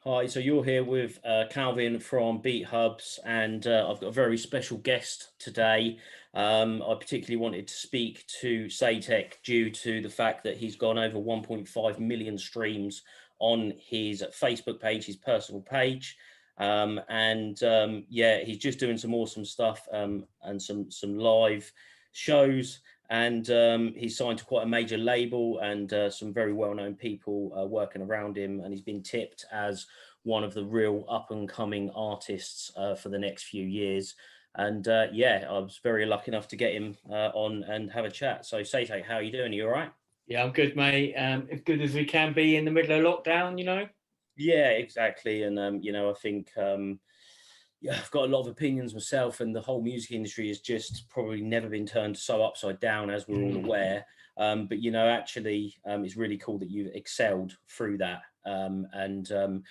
Hi, so you're here with Calvin from Beathubz, and I've got a very special guest today. I particularly wanted to speak to SAYTEK due to the fact that he's gone over 1.5 million streams on his Facebook page, his personal page. Yeah, he's just doing some awesome stuff and some live shows. And he's signed to quite a major label and some very well-known people working around him. And he's been tipped as one of the real up-and-coming artists for the next few years. And yeah, I was very lucky enough to get him on and have a chat. So, Saytek, how are you doing? Are you all right? Yeah, I'm good, mate. As good as we can be in the middle of lockdown. Yeah, exactly. And I think yeah, I've got a lot of opinions myself, and the whole music industry has just probably never been turned so upside down as we're all aware. But actually, it's really cool that you've excelled through that. That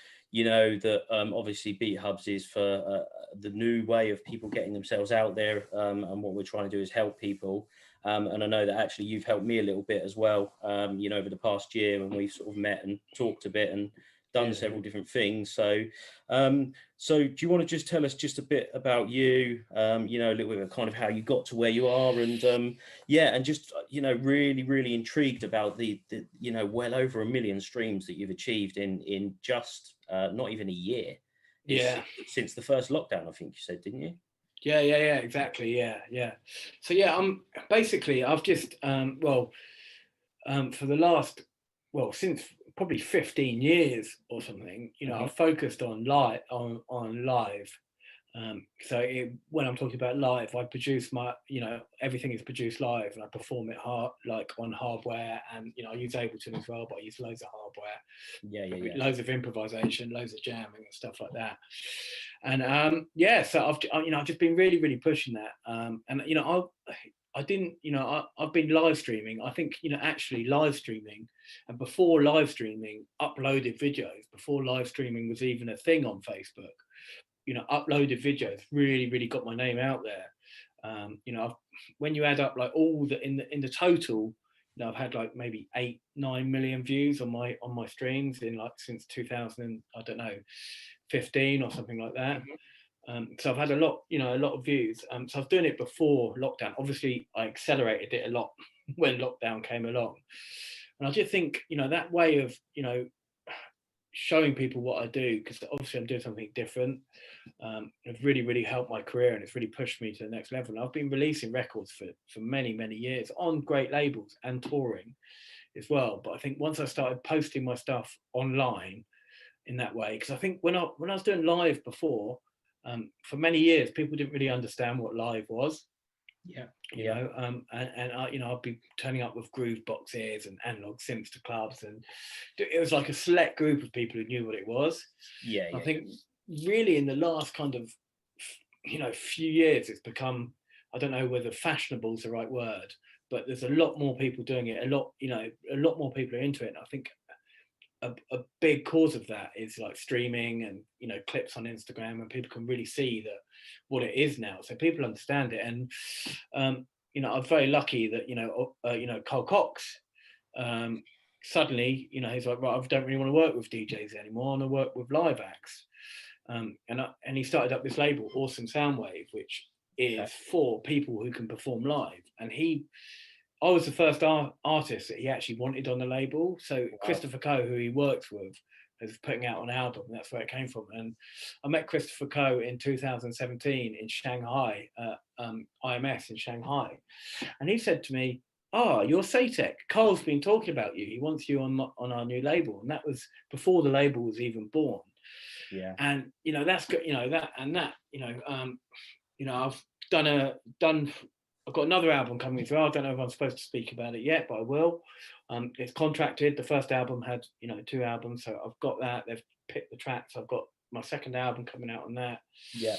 obviously Beathubz is for the new way of people getting themselves out there, and what we're trying to do is help people. And I know that actually you've helped me a little bit as well. Over the past year when we've sort of met and talked a bit and done several different things. So do you want to just tell us just a bit about you, a little bit of kind of how you got to where you are, and yeah, and just, really, really intrigued about the well over 1 million streams that you've achieved in just not even a year. It's Yeah, since the first lockdown, I think you said, didn't you? yeah, exactly. Yeah. So yeah, basically I've just for the last since probably 15 years or something, I've focused on live. When I'm talking about live, I produce everything is produced live, and I perform it on hardware, and I use Ableton as well, but I use loads of hardware, Yeah. loads of improvisation, loads of jamming and stuff like that. And so I've just been really, really pushing that. And I didn't, I've been live streaming. I think, actually live streaming, and before live streaming, uploaded videos, before live streaming was even a thing on Facebook, uploaded videos really, really got my name out there. When you add up like all the in the total, I've had like maybe 8-9 million views on my streams in like since 2000, I don't know, 15 or something like that. So I've had a lot of views. So I was doing it before lockdown. Obviously, I accelerated it a lot when lockdown came along. And I just think, that way of, showing people what I do, because obviously I'm doing something different, have really, really helped my career, and it's really pushed me to the next level. And I've been releasing records for many, many years on great labels and touring as well. But I think once I started posting my stuff online in that way, because I think when I was doing live before, for many years, people didn't really understand what live was. Yeah. I'd be turning up with groove boxes and analog synths to clubs, and it was like a select group of people who knew what it was. Yeah. I think really in the last kind of few years, it's become, I don't know whether fashionable is the right word, but there's a lot more people doing it. A lot more people are into it. And I think a big cause of that is like streaming and clips on Instagram, and people can really see that what it is now, so people understand it. And I'm very lucky that Carl Cox suddenly he's like, right, I don't really want to work with DJs anymore, I want to work with live acts. And he started up this label, Awesome Soundwave, which is for people who can perform live. And I was the first artist that he actually wanted on the label. So wow. Christopher Coe, who he works with, is putting out an album. That's where it came from. And I met Christopher Coe in 2017 in Shanghai, IMS in Shanghai. And he said to me, "Oh, you're SAYTEK. Carl's been talking about you. He wants you on our new label." And that was before the label was even born. Yeah. And that's good. I've got another album coming through. I don't know if I'm supposed to speak about it yet, but I will. It's contracted. The first album had 2 albums, so I've got that. They've picked the tracks. I've got my second album coming out on that. Yeah.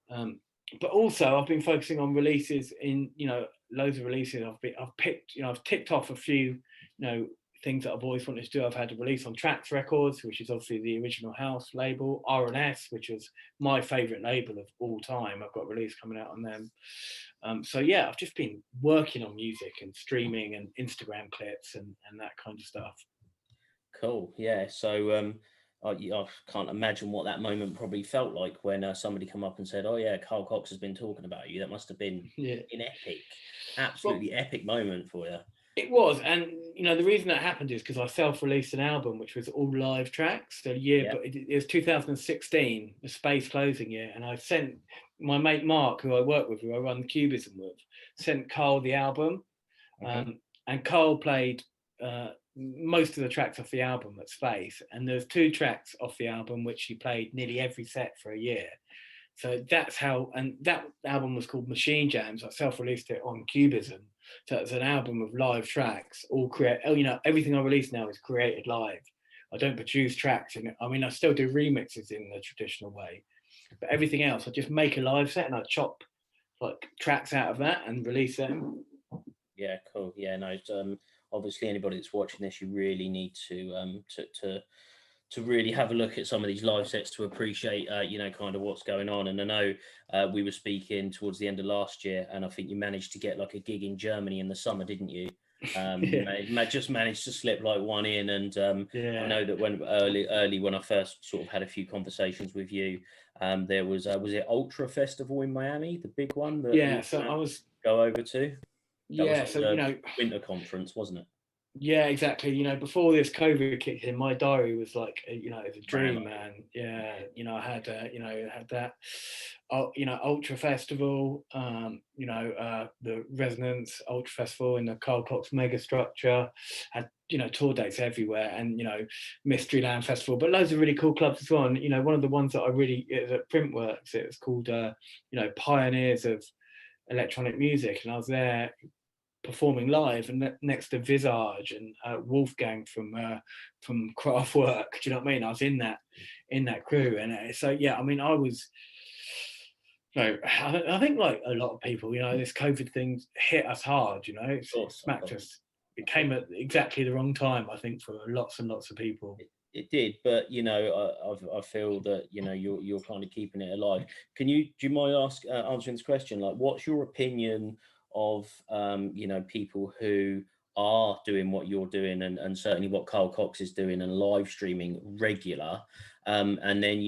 But also I've been focusing on releases in loads of releases. I've ticked off a few things that I've always wanted to do. I've had a release on Tracks Records, which is obviously the original house label. R&S, which is my favourite label of all time. I've got a release coming out on them. So yeah, I've just been working on music and streaming and Instagram clips and that kind of stuff. Cool. Yeah. So I can't imagine what that moment probably felt like when somebody come up and said, "Oh yeah, Carl Cox has been talking about you." That must have been Yeah. an epic, Well, absolutely epic moment for you. it was, and the reason that happened is because I self-released an album which was all live tracks. The year, Yeah. but it was 2016, the space closing year, and I sent my mate Mark, who I work with, who I run Cubism with, sent Carl the album, Okay. and Carl played most of the tracks off the album at Space, and there's 2 tracks off the album which he played nearly every set for a year. So that's how, and that album was called Machine Jams. I self-released it on Cubism. So it's an album of live tracks, all everything I release now is created live. I don't produce tracks in it. I mean, I still do remixes in the traditional way, but everything else, I just make a live set and I chop like tracks out of that and release them. Yeah, cool. Yeah, no. Obviously, anybody that's watching this, you really need to really have a look at some of these live sets to appreciate, kind of what's going on. And I know we were speaking towards the end of last year, and I think you managed to get like a gig in Germany in the summer, didn't you? Just managed to slip like one in, and I know that when early when I first sort of had a few conversations with you, there was it Ultra Festival in Miami, the big one that you So I was, go over to. That was like so the winter conference, wasn't it? yeah, exactly. Before this COVID kicked in, my diary was like, it's a dream, man. Yeah, I had, had that, Ultra Festival, the Resonance Ultra Festival in the Carl Cox Mega Structure, had, tour dates everywhere, and, Mysteryland Festival, but loads of really cool clubs as well. And, one of the ones that I really, it was at Printworks, it was called, Pioneers of Electronic Music, and I was there performing live, and next to Visage and Wolfgang from Kraftwerk. Do you know what I mean? I was in that crew, and so yeah. I mean, I was. I think like a lot of people, this COVID thing hit us hard. It smacked us. It came at exactly the wrong time, I think, for lots and lots of people. It did, but I feel that you're kind of keeping it alive. Do you mind answering this question? Like, what's your opinion of people who are doing what you're doing, and certainly what Carl Cox is doing, and live streaming regular, and then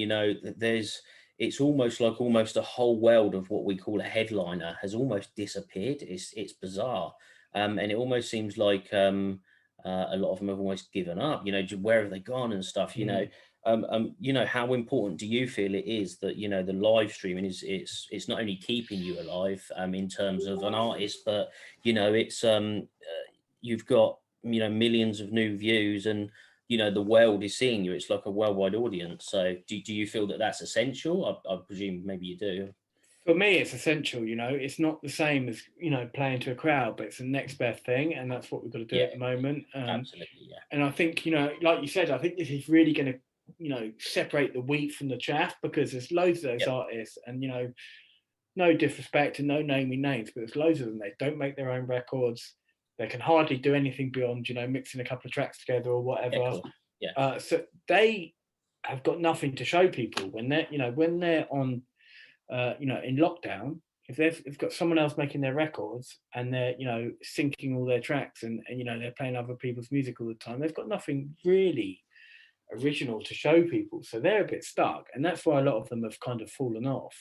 it's almost a whole world of what we call a headliner has almost disappeared. It's bizarre, and it almost seems like a lot of them have almost given up. Where have they gone and stuff? How important do you feel it is that the live streaming it's not only keeping you alive in terms of an artist, but it's you've got millions of new views, and the world is seeing you. It's like a worldwide audience. So do you feel that that's essential? I presume maybe you do. For me, it's essential. It's not the same as playing to a crowd, but it's the next best thing, and that's what we've got to do at the moment. Absolutely, yeah. And I think like you said, I think this is really going to separate the wheat from the chaff, because there's loads of those artists, and no disrespect and no naming names, but there's loads of them. They don't make their own records. They can hardly do anything beyond mixing a couple of tracks together or whatever. Yeah, cool. Yeah. So they have got nothing to show people when they're on. In lockdown, if they've got someone else making their records, and they're syncing all their tracks, and they're playing other people's music all the time, they've got nothing really original to show people, so they're a bit stuck, and that's why a lot of them have kind of fallen off.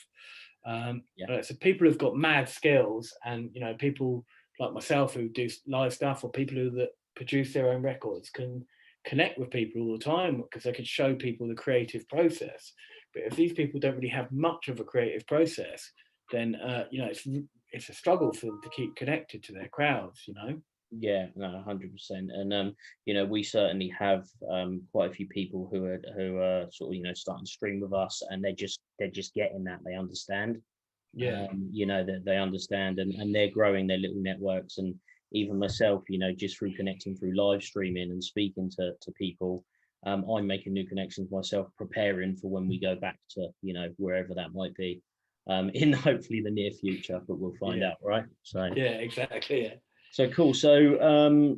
So people who've got mad skills, and people like myself who do live stuff, or people that produce their own records, can connect with people all the time, because they can show people the creative process. But if these people don't really have much of a creative process, then it's a struggle for them to keep connected to their crowds. Yeah, no, 100%. And we certainly have quite a few people who are sort of starting to stream with us, and they're just getting that. They understand. That they understand, and they're growing their little networks. And even myself, just through connecting through live streaming and speaking to people, I'm making new connections myself, preparing for when we go back to wherever that might be, in hopefully the near future, but we'll find out, right? So yeah, exactly. Yeah. So cool. So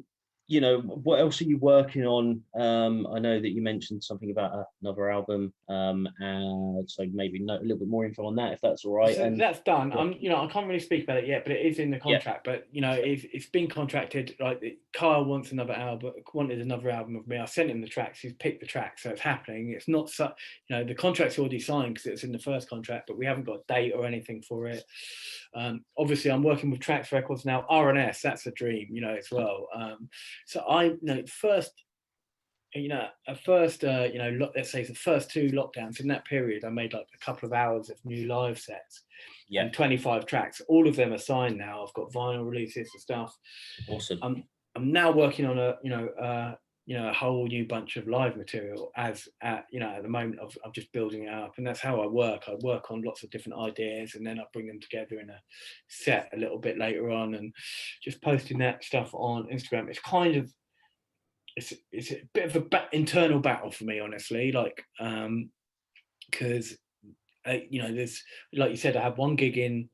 you know, what else are you working on? I know that you mentioned something about another album, and so maybe a little bit more info on that, if that's all right. So And that's done. yeah, You know, I can't really speak about it yet, but it is in the yeah, contract. But you know, it's been contracted. Like Kyle wanted another album of me. I sent him the tracks. He's picked the tracks, so it's happening. It's not so, you know, the contract's already signed because it's in the first contract, but we haven't got a date or anything for it. Obviously, I'm working with Trax Records now. R&S, that's a dream, you know, as well. So you know, first, you know, at first, you know, let's say the first 2 lockdowns, in that period, I made like a couple of hours of new live sets yeah, and 25 tracks. All of them are signed now. I've got vinyl releases and stuff. awesome. I'm now working on you know, a whole new bunch of live material you know, at the moment I'm just building it up, and that's how I work. I work on lots of different ideas, and then I bring them together in a set a little bit later on, and just posting that stuff on Instagram. It's kind of, it's a bit of a internal battle for me, honestly, like, because you know, there's, like you said, I had one gig in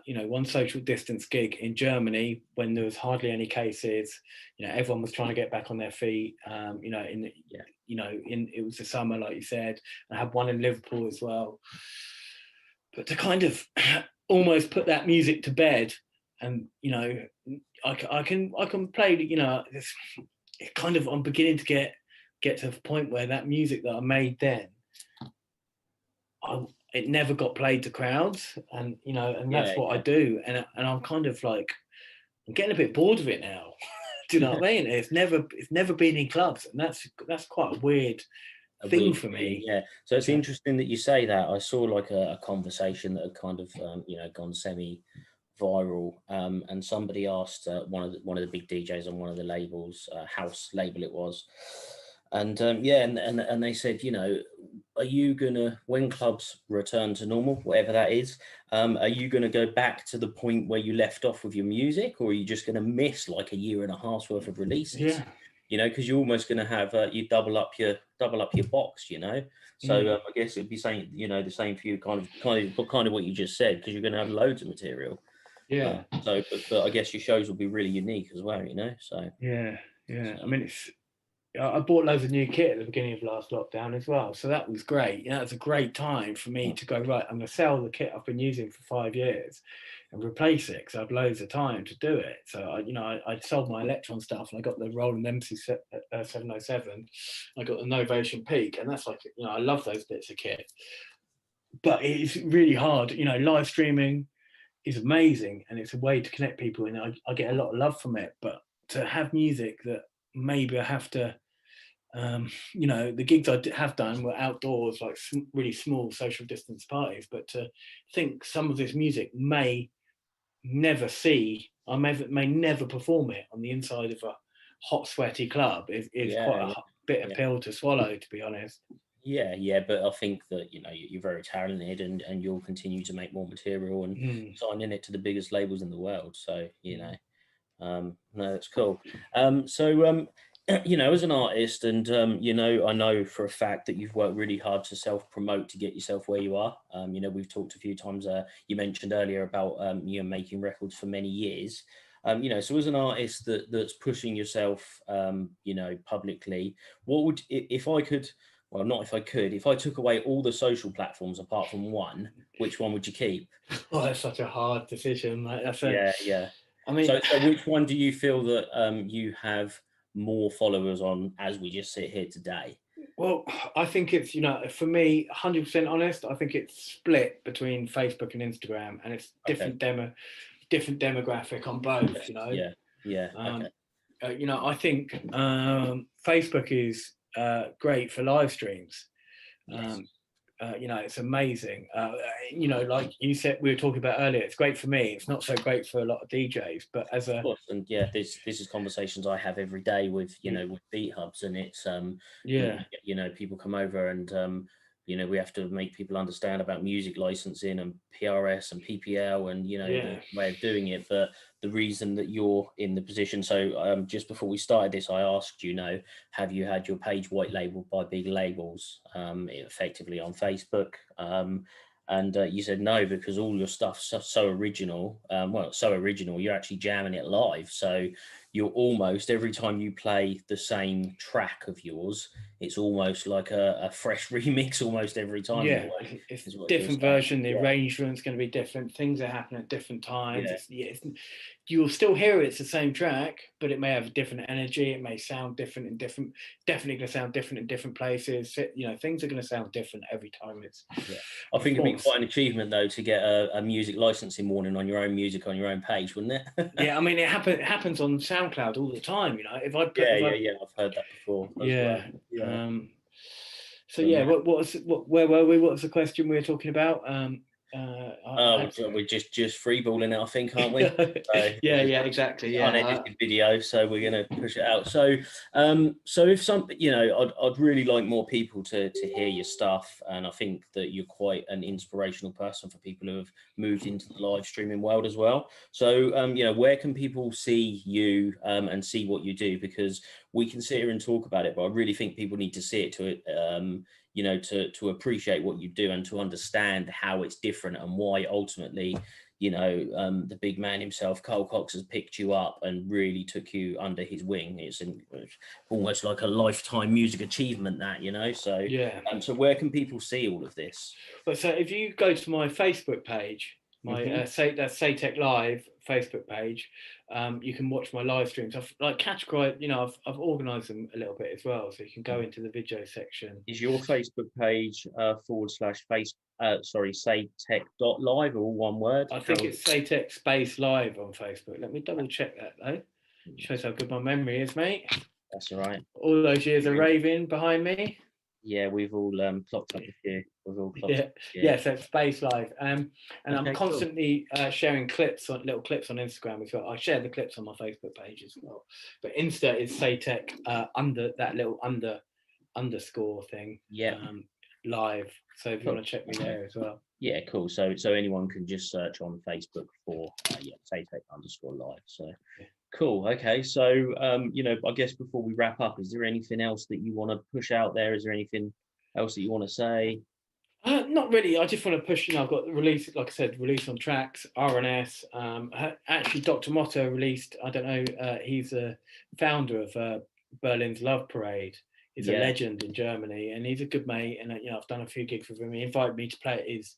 you know, one social distance gig in Germany when there was hardly any cases. You know, everyone was trying to get back on their feet. You know, you know, it was the summer, like you said. I had one in Liverpool as well. But to kind of almost put that music to bed, and you know, I can play. You know, it's kind of, I'm beginning to get to the point where that music that I made then, it never got played to crowds, and you know, and that's Yeah, what I yeah. do, and I'm kind of like, I'm getting a bit bored of it now. Do you know what I mean? It's never been in clubs, and that's quite a weird A thing weird for feeling, me. yeah. So it's Yeah, interesting that you say that. I saw like a conversation that had kind of you know, gone semi viral, and somebody asked one of the big DJs on one of the labels, house label it was, and yeah, and they said, you know, are you gonna, when clubs return to normal, whatever that is, are you gonna go back to the point where you left off with your music, or are you just gonna miss like a year and a half's worth of releases? yeah. You know, because you're almost going to have you double up your box. You know, so Mm. I guess it'd be saying, you know, the same for you, kind of what you just said, because you're going to have loads of material. Yeah, So, but I guess your shows will be really unique as well. You know, so yeah, yeah. so I mean, I bought loads of new kit at the beginning of last lockdown as well, so that was great. You know, it's a great time for me to go, right, I'm going to sell the kit I've been using for 5 years and replace it, because I've loads of time to do it. So I, you know, I sold my Electron stuff, and I got the Roland MC 707. I got the Novation Peak, and that's like, you know, I love those bits of kit, but it's really hard. You know, live streaming is amazing, and it's a way to connect people, and I get a lot of love from it. But to have music that maybe I have to, you know, the gigs I have done were outdoors, like really small social distance parties. But to think some of this music may never see, may never perform it on the inside of a hot, sweaty club is yeah, quite a yeah, bitter yeah. pill to swallow, to be honest. Yeah, yeah, but I think that, you know, you're very talented, and you'll continue to make more material and Mm. signing it to the biggest labels in the world. So, you know, Mm. no, that's cool. So, you know, as an artist, and you know, I know for a fact that you've worked really hard to self-promote to get yourself where you are. You know, we've talked a few times. You mentioned earlier about you know, making records for many years. You know, so as an artist that's pushing yourself, you know, publicly, what would, if I could, well, not if I could, if I took away all the social platforms apart from one, which one would you keep? Oh, that's such a hard decision. Like, Yeah, yeah. I mean, So which one do you feel that you have more followers on as we just sit here today? well, I think it's, you know, for me, 100% honest, I think it's split between Facebook and Instagram, and it's Okay. different demographic on both, Yes. you know. Yeah. Yeah. Okay. Um, you know, I think Facebook is great for live streams. Yes. Um, you know, it's amazing. You know, like you said, we were talking about earlier, it's great for me. It's not so great for a lot of DJs, but as Of a, course. And yeah, this is conversations I have every day with, you know, with Beathubz, and it's yeah, you know, people come over, and you know, we have to make people understand about music licensing and PRS and PPL, and you know, the yeah, way of doing it. But the reason that you're in the position, so just before we started this, I asked, you know, have you had your page white labeled by big labels, effectively on Facebook? And you said no, because all your stuff's so original. Well, so original, you're actually jamming it live. So, you're almost, every time you play the same track of yours, it's almost like a fresh remix almost every time. Yeah, it's different version. The arrangement's going to be different. Things are happening at different times. You'll still hear it's the same track, but it may have a different energy. It may sound different in definitely going to sound different in different places. You know, things are going to sound different every time it's. Yeah. I think it'd be quite an achievement though to get a music licensing warning on your own music on your own page, wouldn't it? Yeah, I mean, it happens on SoundCloud all the time. You know, if I put, I've heard that before. So yeah, where were we? What was the question we were talking about? We're just freeballing it, I think, aren't we? Exactly. Yeah, unedited video, so we're going to push it out. So, if I'd really like more people to hear your stuff, and I think that you're quite an inspirational person for people who have moved into the live streaming world as well. So, where can people see you and see what you do? Because we can sit here and talk about it, but I really think people need to see it to appreciate what you do and to understand how it's different and why ultimately, the big man himself, Carl Cox, has picked you up and really took you under his wing. It's almost like a lifetime music achievement, that, so yeah. So where can people see all of this? Well, so if you go to my Facebook page, that's SAYTEK Live Facebook page, you can watch my live streams. I've categorized, I've organized them a little bit as well, so you can go into the video section. Is your Facebook page /SAYTEK.live, or all one word? I think it's SAYTEK space live on Facebook. Let me double check that though. Shows how good my memory is, mate. That's all right. All those years of raving behind me. Yeah, we've all clocked up a few. We've all clocked up. Yeah, so it's Space Live. And I'm constantly sharing little clips on Instagram as well. I share the clips on my Facebook page as well. But Insta is SAYTEK under that little underscore thing. Yeah. Live. So if you want to check me there as well. Yeah, cool. So anyone can just search on Facebook for SAYTEK_live. So cool. Okay. So I guess before we wrap up, is there anything else that you want to push out there? Is there anything else that you want to say? Not really. I just want to push. I've got release on tracks, RNS. Actually, Dr. Motto released. I don't know. He's a founder of Berlin's Love Parade. He's a legend in Germany, and he's a good mate. And I've done a few gigs with him. He invited me to play at his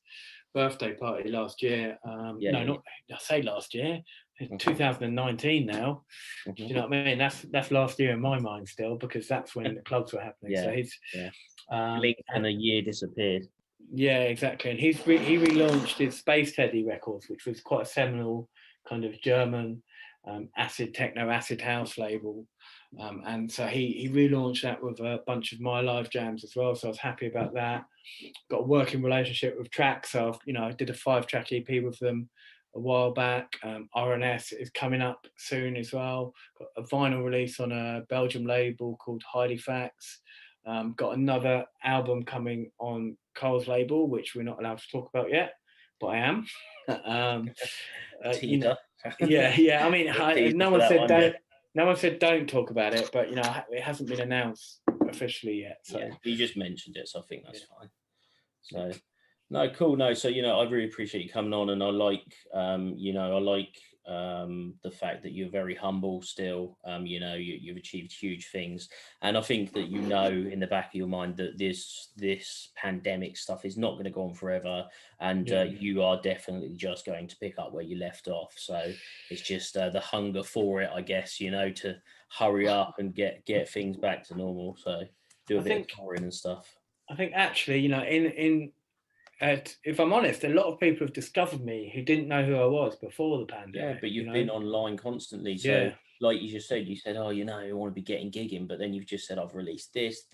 birthday party last year. I say last year. It's 2019 now. Do you know what I mean? That's last year in my mind still, because that's when the clubs were happening. So he's and a year disappeared. Yeah, exactly. And he relaunched his Space Teddy Records, which was quite a seminal kind of German acid techno, acid house label. And so he relaunched that with a bunch of my live jams as well. So I was happy about that. Got a working relationship with Trax. So I did a 5-track EP with them a while back. RNS is coming up soon as well. Got a vinyl release on a Belgium label called Heidi Fax. Got another album coming on Carl's label, which we're not allowed to talk about yet, but I am. Yeah. I mean, no one said don't talk about it, but it hasn't been announced officially yet. So you just mentioned it, so I think that's fine. So no, cool. No, so I really appreciate you coming on, and I like the fact that you're very humble still. You've achieved huge things, and I think that in the back of your mind that this pandemic stuff is not going to go on forever, and you are definitely just going to pick up where you left off. So it's just the hunger for it, I guess, to hurry up and get things back to normal. So do a bit of touring and stuff. I think actually, if I'm honest, a lot of people have discovered me who didn't know who I was before the pandemic. Yeah, but you've been online constantly. So like you just said, I want to be getting gigging, but then you've just said, I've released this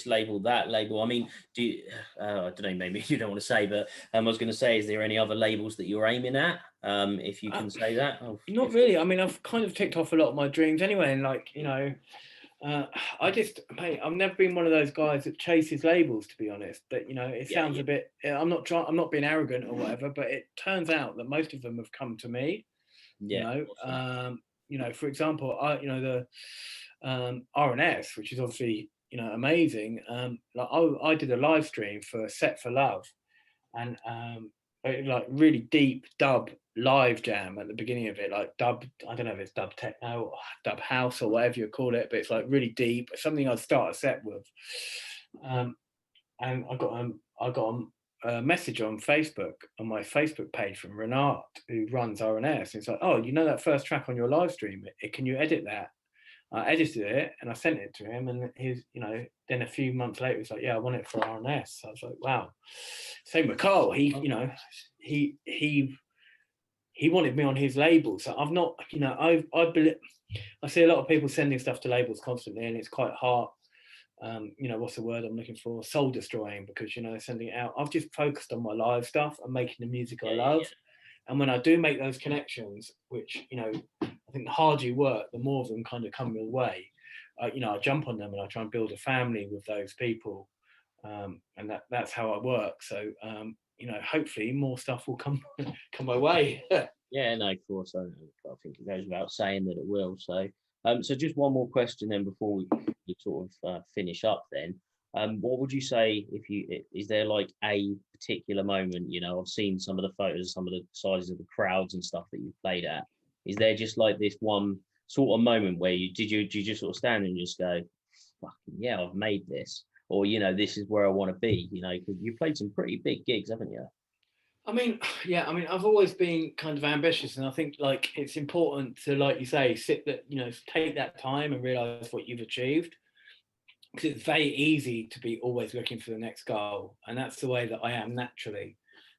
label, that label. I mean, I don't know, maybe you don't want to say, but I was going to say, is there any other labels that you're aiming at? If you can say that. Not really. I mean, I've kind of ticked off a lot of my dreams anyway. And I've never been one of those guys that chases labels, to be honest. But it sounds a bit. I'm not being arrogant or whatever, but it turns out that most of them have come to me. For example, the RNS, which is obviously amazing. I did a live stream for Set for Love, and like really deep dub live jam at the beginning of it, like dub, I don't know if it's dub techno or dub house or whatever you call it, but it's like really deep. It's something I'd start a set with. And I got a message on Facebook, on my Facebook page, from Renard, who runs RNS. It's like, oh, you know that first track on your live stream, can you edit that? I edited it and I sent it to him, and he's, you know, then a few months later, he's like, yeah, I want it for RNS. So I was like, wow. Same with Carl. He, you know, he wanted me on his label. So I've not, you know, I see a lot of people sending stuff to labels constantly, and it's quite hard. You know, what's the word I'm looking for? Soul destroying, because, you know, they're sending it out. I've just focused on my live stuff and making the music I love. Yeah. And when I do make those connections, which, you know, I think the harder you work, the more of them kind of come your way. You know, I jump on them and I try and build a family with those people. And that's how I work. So, you know, hopefully more stuff will come my way. Yeah, no, of course. I think it goes without saying that it will. So, so just one more question then before we sort of finish up then. What would you say, is there like a particular moment, you know, I've seen some of the photos, some of the sizes of the crowds and stuff that you played at. Is there just like this one sort of moment where you just sort of stand and just go, fucking yeah, I've made this, or, you know, this is where I want to be, you know, because you played some pretty big gigs, haven't you? I mean, yeah, I mean, I've always been kind of ambitious, and I think like it's important to, like you say, you know, take that time and realize what you've achieved. Because it's very easy to be always looking for the next goal, and that's the way that I am naturally.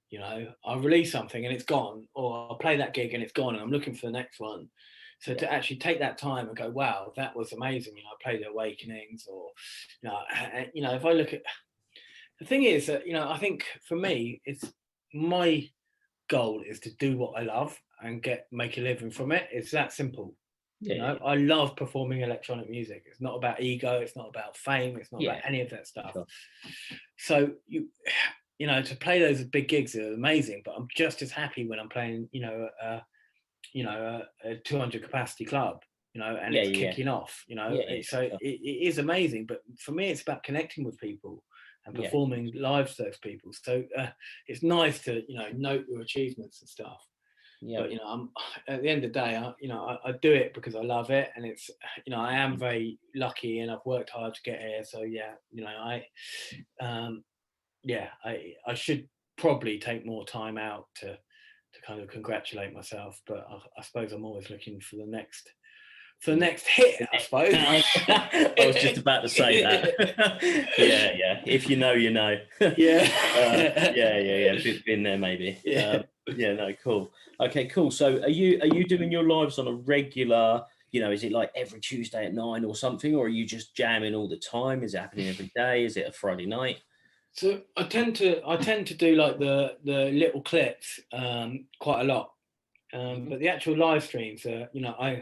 You know, I'll release something and it's gone, or I'll play that gig and it's gone, and I'm looking for the next one. So to actually take that time and go, wow, that was amazing. You know, I played the Awakenings, or, you know, if I look at, the thing is that, you know, I think for me, it's my goal is to do what I love and make a living from it. It's that simple. Yeah, you know, I love performing electronic music. It's not about ego. It's not about fame. It's not about any of that stuff. Sure. So you know, to play those big gigs are amazing, but I'm just as happy when I'm playing, you know, a 200 capacity club, you know, and it's kicking off, you know. So it is amazing, but for me, it's about connecting with people and performing live to those people. So it's nice to, you know, note your achievements and stuff. Yeah. But, you know, I'm at the end of the day, you know, I do it because I love it, and it's, you know, I am very lucky and I've worked hard to get here. So yeah, you know, I should probably take more time out to kind of congratulate myself, but I suppose I'm always looking for the next hit, I suppose. I was just about to say that. yeah. If you know, you know. Yeah. Been there, maybe. Yeah. No, cool. Okay, cool. So, are you doing your lives on a regular? You know, is it like every Tuesday at 9 or something, or are you just jamming all the time? Is it happening every day? Is it a Friday night? So I tend to do like the little clips quite a lot, but the actual live streams, you know,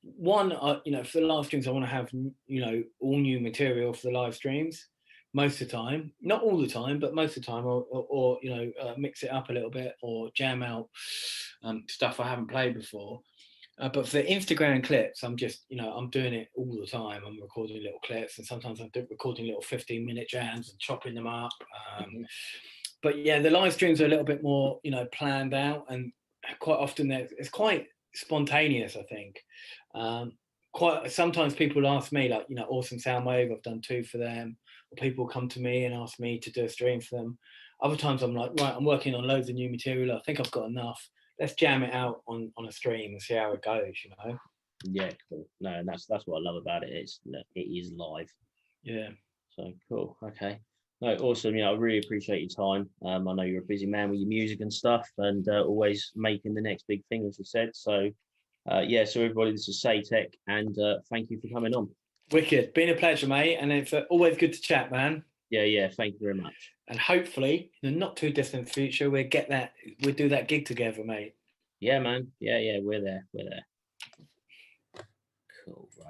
you know, for the live streams, I want to have, you know, all new material for the live streams most of the time, not all the time, but most of the time, or you know, mix it up a little bit or jam out stuff I haven't played before. But for Instagram clips, I'm just, you know, I'm doing it all the time. I'm recording little clips, and sometimes I'm recording little 15-minute jams and chopping them up. But yeah, the live streams are a little bit more, you know, planned out, and quite often it's quite spontaneous, I think. Quite sometimes people ask me, like, you know, Awesome Soundwave, I've done 2 for them, or people come to me and ask me to do a stream for them. Other times I'm like, right, I'm working on loads of new material. I think I've got enough. Let's jam it out on a stream and see how it goes, you know. Yeah, cool. No, and that's what I love about it. It is live. Yeah. So cool. Okay. No, awesome. Yeah, I really appreciate your time. I know you're a busy man with your music and stuff, and always making the next big thing, as you said. So yeah, so everybody, this is SAYTEK, and thank you for coming on. Wicked. Been a pleasure, mate, and it's always good to chat, man. Yeah. Thank you very much. And hopefully, in the not too distant future, we'll do that gig together, mate. Yeah, man. Yeah, we're there.